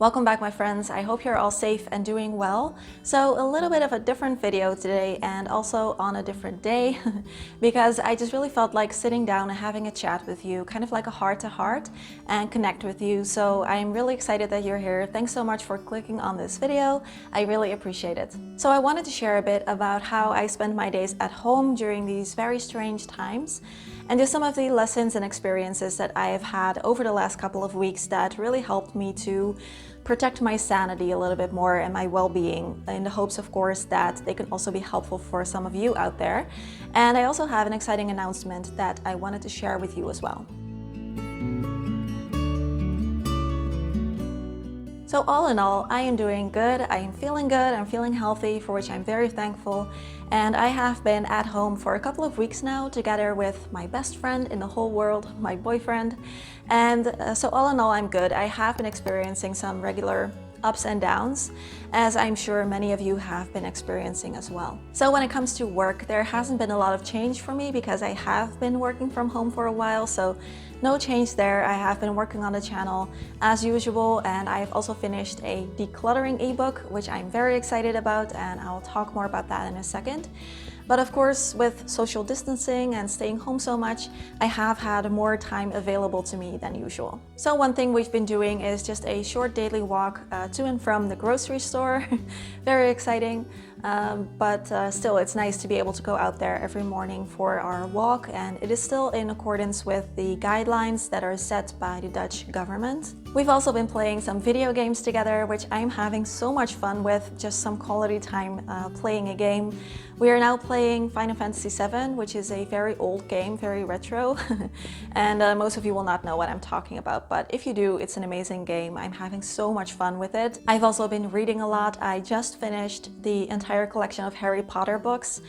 Welcome back, my friends. I hope you're all safe and doing well. So a little bit of a different video today and also on a different day because I just really felt like sitting down and having a chat with you, kind of like a heart-to-heart, and connect with you. So I'm really excited that you're here. Thanks so much for clicking on this video. I really appreciate it. So I wanted to share a bit about how I spend my days at home during these very strange times, and just some of the lessons and experiences that I have had over the last couple of weeks that really helped me to protect my sanity a little bit more and my well-being, in the hopes, of course, that they can also be helpful for some of you out there. And I also have an exciting announcement that I wanted to share with you as well. So all in all, I am doing good, I am feeling good, I'm feeling healthy, for which I'm very thankful. And I have been at home for a couple of weeks now, together with my best friend in the whole world, my boyfriend. And so all in all, I'm good. I have been experiencing some regular ups and downs, as I'm sure many of you have been experiencing as well. So when it comes to work, there hasn't been a lot of change for me because I have been working from home for a while, so no change there. I have been working on the channel as usual, and I've also finished a decluttering ebook, which I'm very excited about, and I'll talk more about that in a second. But of course, with social distancing and staying home so much, I have had more time available to me than usual. So one thing we've been doing is just a short daily walk to and from the grocery store. Very exciting, but still it's nice to be able to go out there every morning for our walk, and it is still in accordance with the guidelines that are set by the Dutch government. We've also been playing some video games together, which I'm having so much fun with, just some quality time playing a game. We are now playing Final Fantasy VII, which is a very old game, very retro, and most of you will not know what I'm talking about, but if you do, it's an amazing game. I'm having so much fun with it. I've also been reading a lot. I just finished the entire collection of Harry Potter books,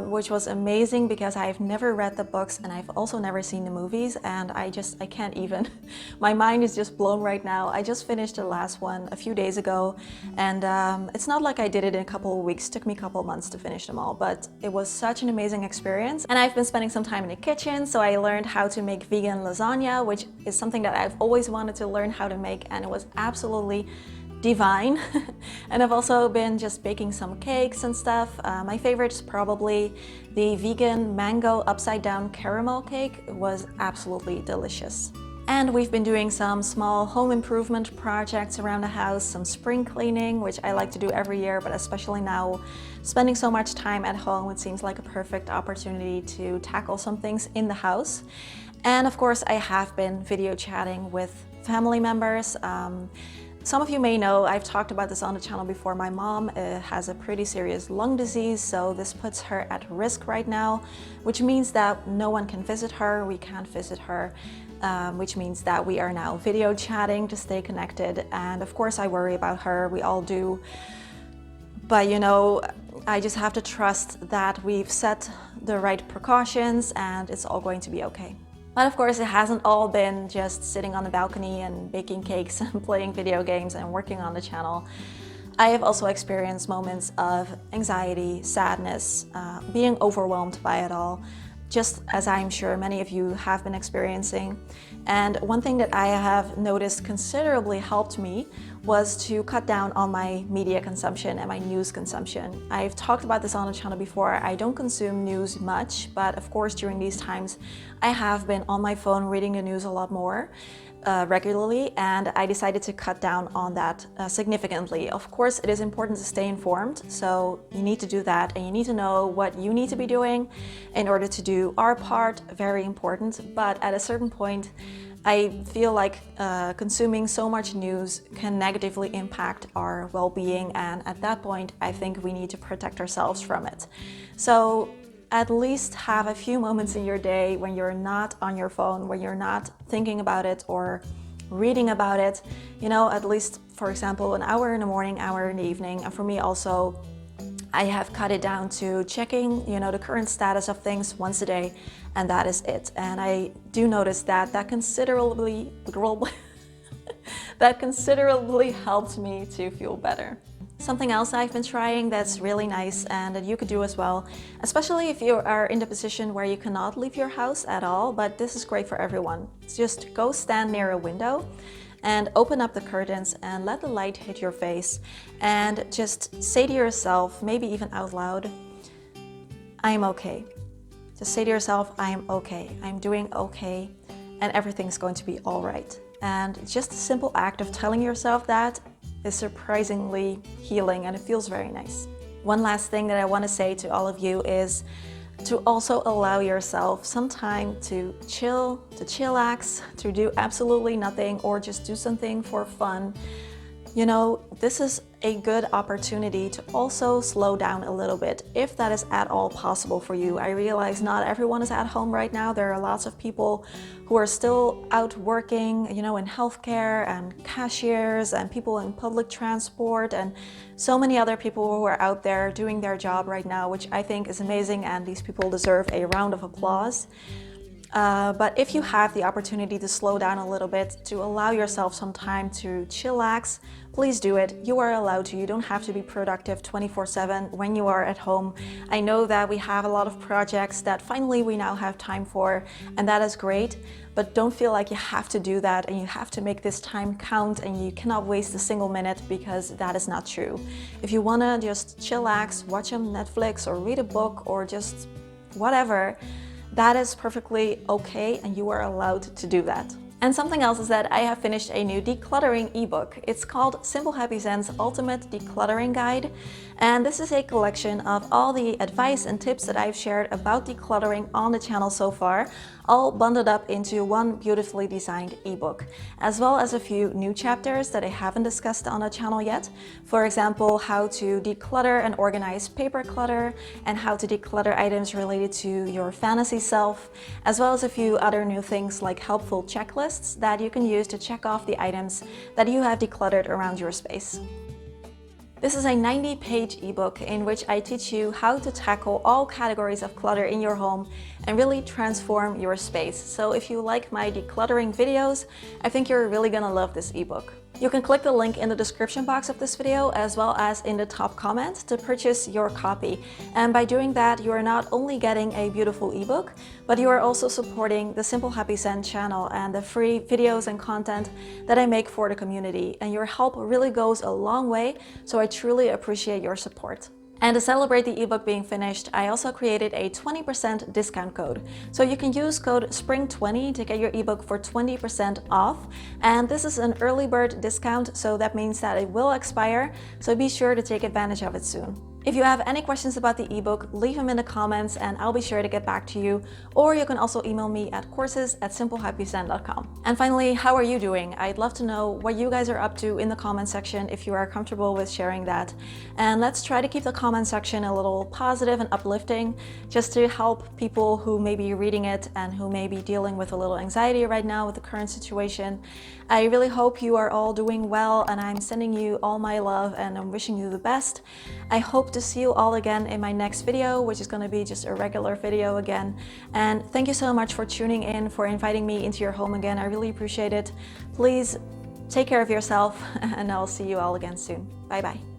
which was amazing because I've never read the books and I've also never seen the movies, and I can't even. My mind is just blown right now. I just finished the last one a few days ago, and it's not like I did it in a couple of weeks. It took me a couple of months to finish them all, but it was such an amazing experience. And I've been spending some time in the kitchen, so I learned how to make vegan lasagna, which is something that I've always wanted to learn how to make, and it was absolutely divine. And I've also been just baking some cakes and stuff. My favorite is probably the vegan mango upside down caramel cake. It was absolutely delicious. And we've been doing some small home improvement projects around the house, some spring cleaning, which I like to do every year, but especially now, spending so much time at home, it seems like a perfect opportunity to tackle some things in the house. And of course, I have been video chatting with family members. Some of you may know, I've talked about this on the channel before, my mom has a pretty serious lung disease, so this puts her at risk right now, which means that no one can visit her, we can't visit her, which means that we are now video chatting to stay connected. And of course I worry about her, we all do, but you know, I just have to trust that we've set the right precautions and it's all going to be okay. But of course, it hasn't all been just sitting on the balcony and baking cakes and playing video games and working on the channel. I have also experienced moments of anxiety, sadness, being overwhelmed by it all, just as I'm sure many of you have been experiencing. And one thing that I have noticed considerably helped me was to cut down on my media consumption and my news consumption. I've talked about this on the channel before. I don't consume news much, but of course during these times I have been on my phone reading the news a lot more regularly, and I decided to cut down on that significantly. Of course, it is important to stay informed, so you need to do that, and you need to know what you need to be doing in order to do our part. Very important, but at a certain point I feel like consuming so much news can negatively impact our well-being, and at that point I think we need to protect ourselves from it. So at least have a few moments in your day when you're not on your phone, when you're not thinking about it or reading about it. You know, at least, for example, an hour in the morning, hour in the evening. And for me also, I have cut it down to checking, you know, the current status of things once a day, and that is it. And I do notice that considerably helped me to feel better. Something else I've been trying that's really nice and that you could do as well, especially if you are in the position where you cannot leave your house at all, but this is great for everyone. Just go stand near a window and open up the curtains and let the light hit your face and just say to yourself, maybe even out loud, I am okay. Just say to yourself, I am okay. I'm doing okay and everything's going to be all right. And just a simple act of telling yourself that is surprisingly healing and it feels very nice. One last thing that I want to say to all of you is to also allow yourself some time to chill, to chillax, to do absolutely nothing or just do something for fun. You know, this is a good opportunity to also slow down a little bit, if that is at all possible for you. I realize not everyone is at home right now. There are lots of people who are still out working, you know, in healthcare and cashiers and people in public transport and so many other people who are out there doing their job right now, which I think is amazing, and these people deserve a round of applause. But if you have the opportunity to slow down a little bit, to allow yourself some time to chillax, please do it. You are allowed to. You don't have to be productive 24/7 when you are at home. I know that we have a lot of projects that finally we now have time for, and that is great. But don't feel like you have to do that and you have to make this time count and you cannot waste a single minute, because that is not true. If you want to just chillax, watch on Netflix or read a book or just whatever, that is perfectly okay and you are allowed to do that. And something else is that I have finished a new decluttering ebook. It's called Simple Happy Zen's Ultimate Decluttering Guide. And this is a collection of all the advice and tips that I've shared about decluttering on the channel so far, all bundled up into one beautifully designed ebook, as well as a few new chapters that I haven't discussed on the channel yet. For example, how to declutter and organize paper clutter, and how to declutter items related to your fantasy self, as well as a few other new things like helpful checklists that you can use to check off the items that you have decluttered around your space. This is a 90-page ebook in which I teach you how to tackle all categories of clutter in your home and really transform your space. So if you like my decluttering videos, I think you're really gonna love this ebook. You can click the link in the description box of this video as well as in the top comment to purchase your copy. And by doing that, you are not only getting a beautiful ebook, but you are also supporting the Simple Happy Zen channel and the free videos and content that I make for the community. And your help really goes a long way, so I truly appreciate your support. And to celebrate the ebook being finished, I also created a 20% discount code. So you can use code SPRING20 to get your ebook for 20% off. And this is an early bird discount, so that means that it will expire. So be sure to take advantage of it soon. If you have any questions about the ebook, leave them in the comments and I'll be sure to get back to you. Or you can also email me at courses@simplehappyzen.com. And finally, how are you doing? I'd love to know what you guys are up to in the comment section if you are comfortable with sharing that. And let's try to keep the comment section a little positive and uplifting, just to help people who may be reading it and who may be dealing with a little anxiety right now with the current situation. I really hope you are all doing well, and I'm sending you all my love and I'm wishing you the best. I hope to see you all again in my next video, which is going to be just a regular video again. And thank you so much for tuning in, for inviting me into your home again. I really appreciate it. Please take care of yourself and I'll see you all again soon. Bye bye.